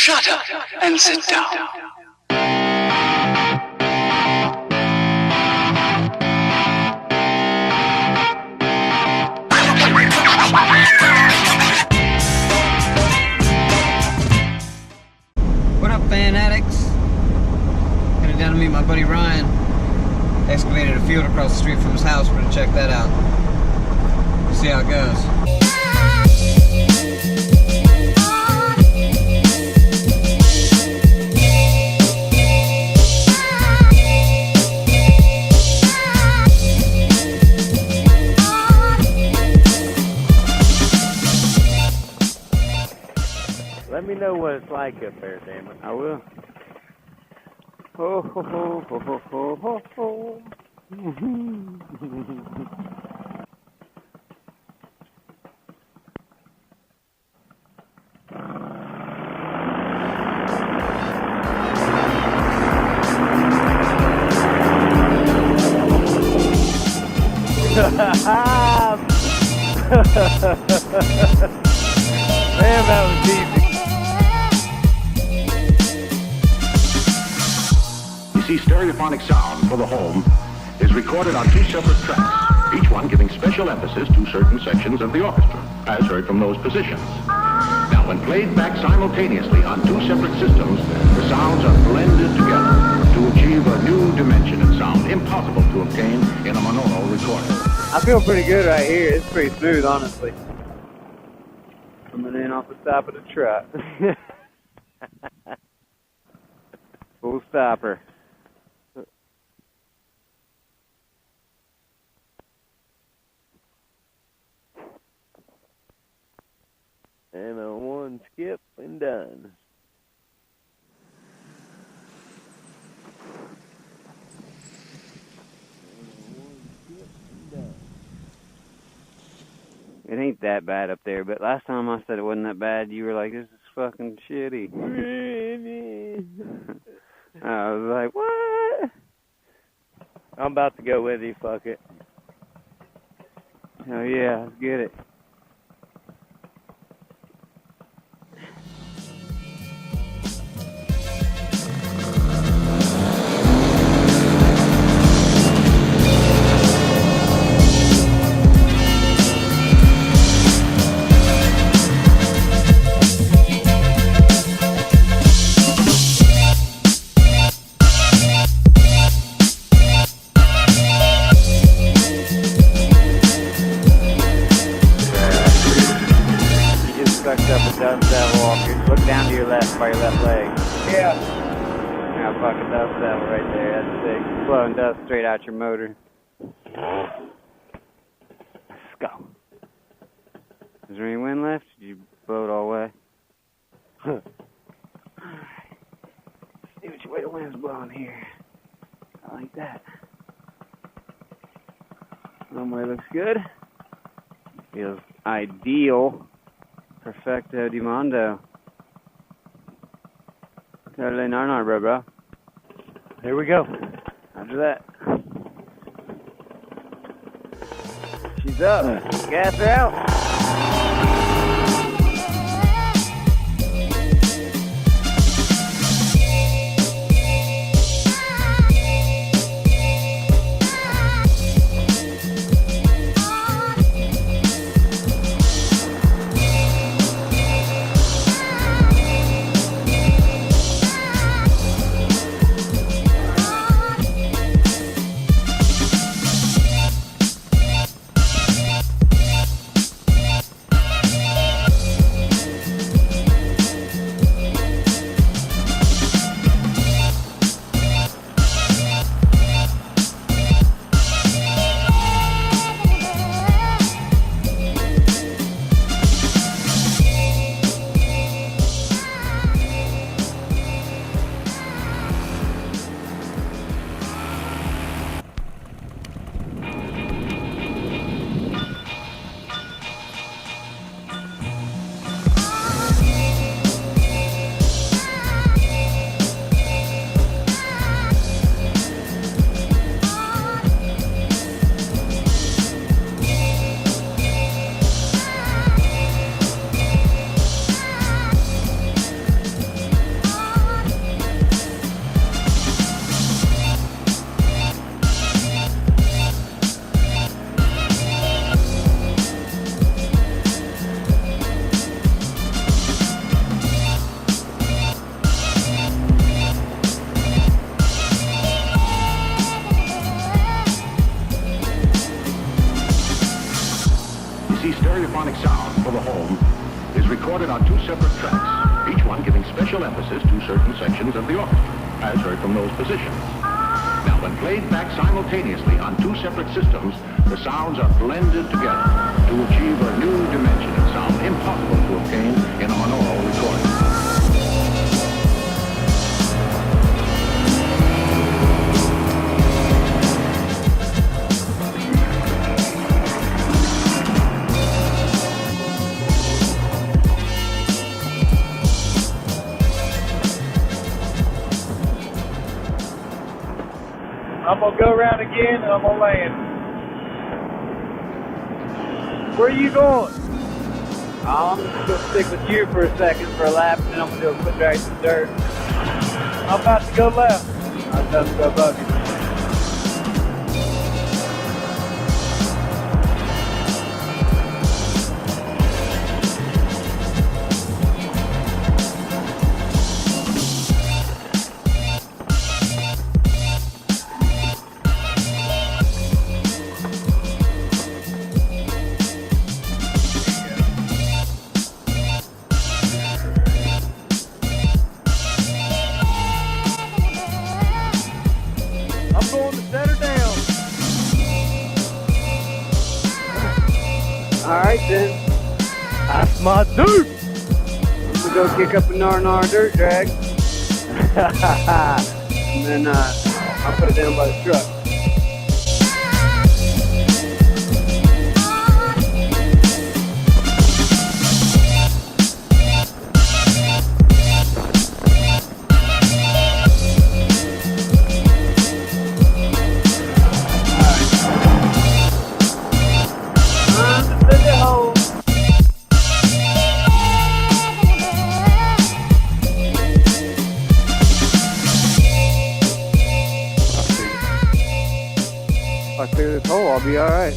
Shut up and sit down. What up, fan addicts? Headed down to meet my buddy Ryan. Excavated a field across the street from his house. We're gonna check that out. See how it goes. Let me know what it's like up there, damn it. I will. Ho ho ho ho ho ho ho ho. Man, that was easy. You see, stereophonic sound for the home is recorded on two separate tracks, each one giving special emphasis to certain sections of the orchestra, as heard from those positions. Now, when played back simultaneously on two separate systems, the sounds are blended together to achieve a new dimension in sound impossible to obtain in a monaural recording. I feel pretty good right here. It's pretty smooth, honestly. Coming in off the top of the truck. Full stopper. And a one skip and done. It ain't that bad up there, but last time I said it wasn't that bad, you were like, this is fucking shitty. I was like, what? I'm about to go with you, fuck it. Hell yeah, let's get it. Sucked up a dust devil off your, look down to your left by your left leg. Yeah. Now fucking dust devil right there, that's sick. Blowing dust straight out your motor. Let's go. Is there any wind left? Did you blow it all away? Alright. See which way the wind's blowing here. I like that. One way looks good. Feels ideal. Perfecto di mondo. Totally narnar, bro. Here we go. After that. She's up. Gas her out. for the home is recorded on 2 separate tracks, each one giving special emphasis to certain sections of the orchestra, as heard from those positions. Now, when played back simultaneously on 2 separate systems, the sounds are blended together to achieve a new dimension of sound impossible to obtain in monaural recording. I'm gonna go around again and I'm gonna land. Where are you going? I'm just gonna stick with you for a second for a lap, and then I'm gonna do a quick drag to the dirt. I'm about to go left. I'm about to go above you. I'm going to set her down. Alright then. That's my dude. I'm gonna go kick up a nar dirt drag. And then I'll put it down by the truck. If I clear this hole, I'll be alright.